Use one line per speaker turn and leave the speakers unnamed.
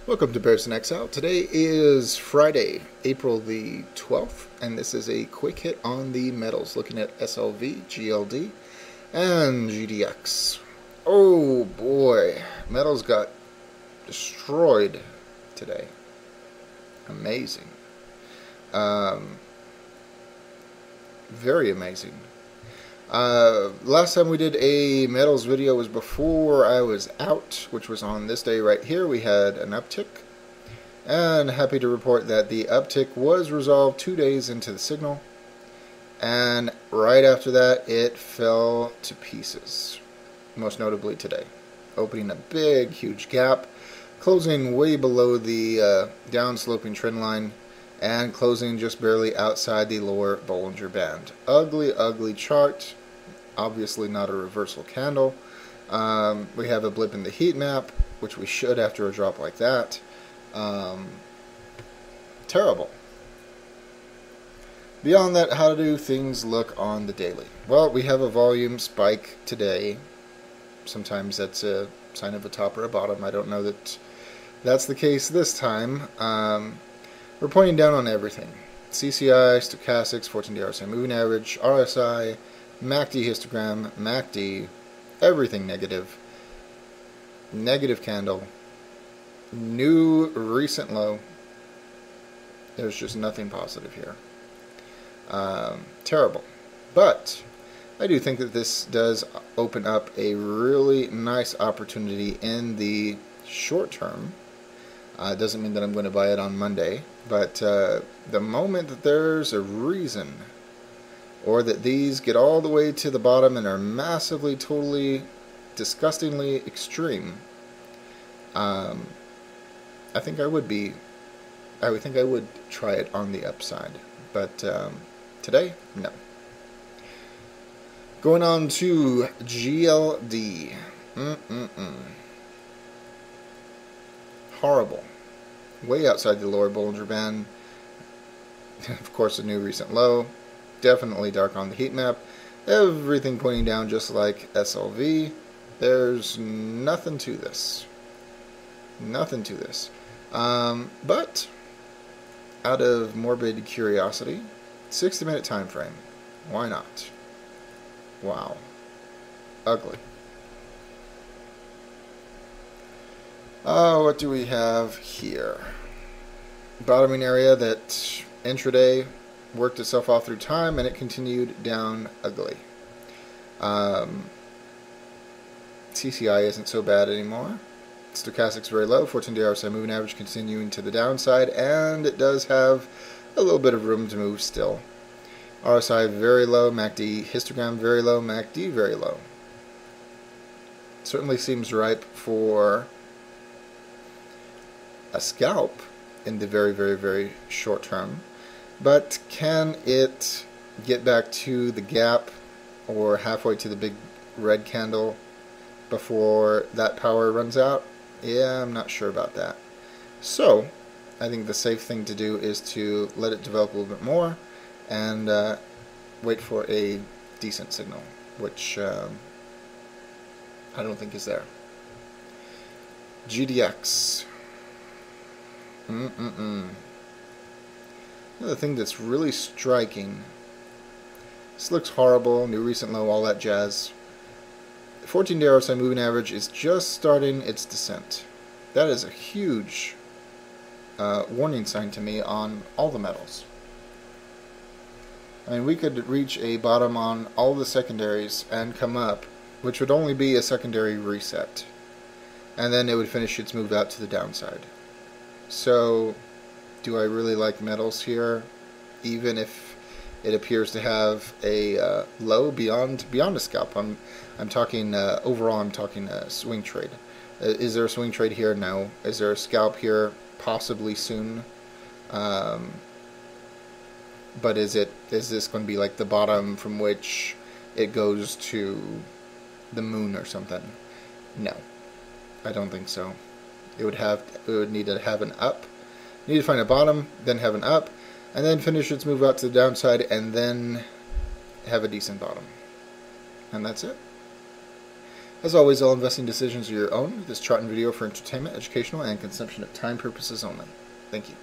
Welcome to Bears in Exile. Today is Friday, April the 12th, and this is a quick hit on the metals, looking at SLV, GLD, and GDX. Oh boy, metals got destroyed today. Amazing. Very amazing. Last time we did a metals video was before I was out, which was on this day right here. We had an uptick, and happy to report that the uptick was resolved 2 days into the signal, and right after that it fell to pieces, most notably today, opening a big huge gap, closing way below the downsloping trend line, and closing just barely outside the lower Bollinger Band. Ugly chart. Obviously not a reversal candle. We have a blip in the heat map, which we should after a drop like that. Terrible. Beyond that, how do things look on the daily? Well, we have a volume spike today. Sometimes that's a sign of a top or a bottom. I don't know that that's the case this time. We're pointing down on everything. CCI, stochastics, 14-day RSI moving average, RSI, MACD histogram, MACD, everything negative. Negative candle. New recent low. There's just nothing positive here. Terrible. But I do think that this does open up a really nice opportunity in the short term. It doesn't mean that I'm going to buy it on Monday, but the moment that there's a reason, or that these get all the way to the bottom and are massively, totally, disgustingly extreme, I think I would try it on the upside. But today, no. Going on to GLD. Horrible. Way outside the lower Bollinger Band. Of course, a new recent low. Definitely dark on the heat map. Everything pointing down just like SLV. There's nothing to this. Nothing to this. But, out of morbid curiosity, 60-minute time frame. Why not? Wow. Ugly. What do we have here? Bottoming area that intraday worked itself off through time, and it continued down ugly. CCI isn't so bad anymore. Stochastics very low, 14-day RSI moving average continuing to the downside, and it does have a little bit of room to move still. RSI very low, MACD histogram very low, MACD very low. Certainly seems ripe for a scalp in the very, very, very short term. But can it get back to the gap or halfway to the big red candle before that power runs out? Yeah, I'm not sure about that. So, I think the safe thing to do is to let it develop a little bit more and wait for a decent signal, which I don't think is there. GDX. Another thing that's really striking. This looks horrible. New recent low, all that jazz. 14-day RSI moving average is just starting its descent. That is a huge warning sign to me on all the metals. I mean, we could reach a bottom on all the secondaries and come up, which would only be a secondary reset. And then it would finish its move out to the downside. So, do I really like metals here, even if it appears to have a low beyond a scalp? I'm talking overall. I'm talking swing trade. Is there a swing trade here? No. Is there a scalp here? Possibly soon. But is this going to be like the bottom from which it goes to the moon or something? No, I don't think so. It would need to have an up. Need to find a bottom, then have an up, and then finish its move out to the downside, and then have a decent bottom. And that's it. As always, all investing decisions are your own. This chart and video for entertainment, educational, and consumption of time purposes only. Thank you.